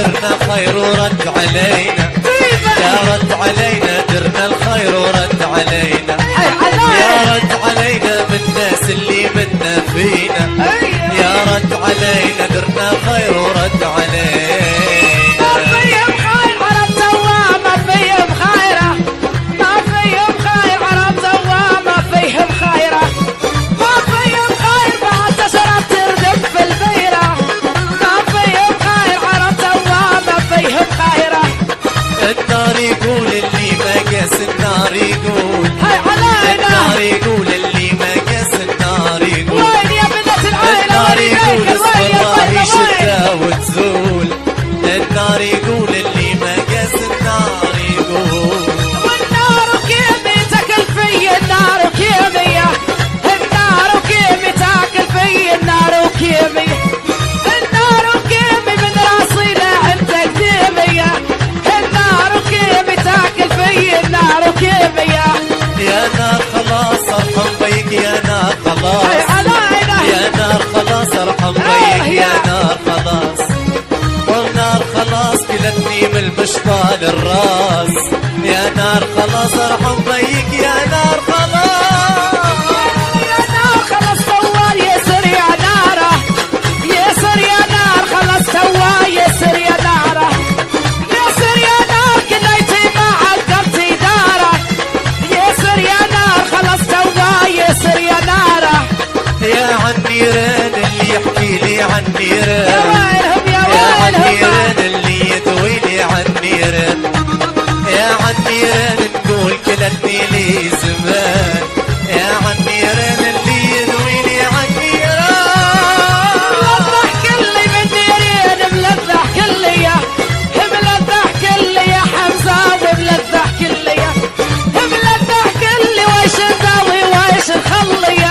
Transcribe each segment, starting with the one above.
درنا الخير ورد علينا، يا رد علينا درنا الخير ورد علينا، يا رد علينا من الناس اللي منا فينا، يا رد علينا درنا الخير ورد علينا. ما فيهم خير عرب سوا، ما فيهم خيره، ما فيهم خير عرب سوا، ما فيهم خيره، ما فيهم خير بعد تشرب تردم في البيره، ما فيهم خير عرب سوا، ما فيهم خيره. النار يقول اللي ما قاس، النار يقول هاي علينا، النار يقول اللي ما قاس، النار يقول وين يا بنت العيله، النار يقول وين اصبر يا شدة وتزول، النار يقول اللي ما قاس، النار يقول والنار وكيمي تاكل في النار وكيمي، النار وكيمي تاكل في النار وكيمي، النار وكيمي من راسي لعند قديمي، النار وكيمي تاكل في النار وكيمي. يا نار خلاص ارحم بيك، يا نار خلاص يا نار خلاص ارحم بيك، يا نار خلاص، والنار خلاص كلتني من المشطال الراس، يا نار خلاص ارحم بيك، يا نار خلاص، يا نار خلص سوا يسر يا ناره، يسر يا نار خلص سوا يسر يا ناره، يسر يا نار كليتي ما عقرتي داره، يسر يا نار خلص سوا يسر يا ناره. يا عنيران اللي يحكي لي يا عنيران، ويلهم يا يا ويلهم، عنيران اللي يدوي لي عنيران، يا عنيران نقول كلتني لي زمان، يا عنيران اللي يدوي لي عنيران. ملذح كلي من ديرين، ملذح كلي، ملذح كلي يا حمزة، وملذح كلي، ملذح كلي ويش نسوي ويش نخلي،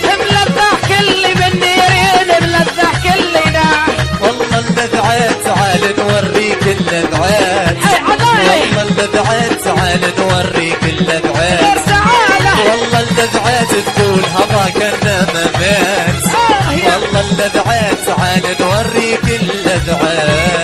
ملذح كلي من ديرين، ملذح كلينا. والله اللذعات تعال نوريك اللذعات، هاي علي والله اللذعات تعال نوريك اللذعات، تعالى، والله اللذعات تقول هضاك انا ما مات، والله اللذعات تعال نوريك اللذعات.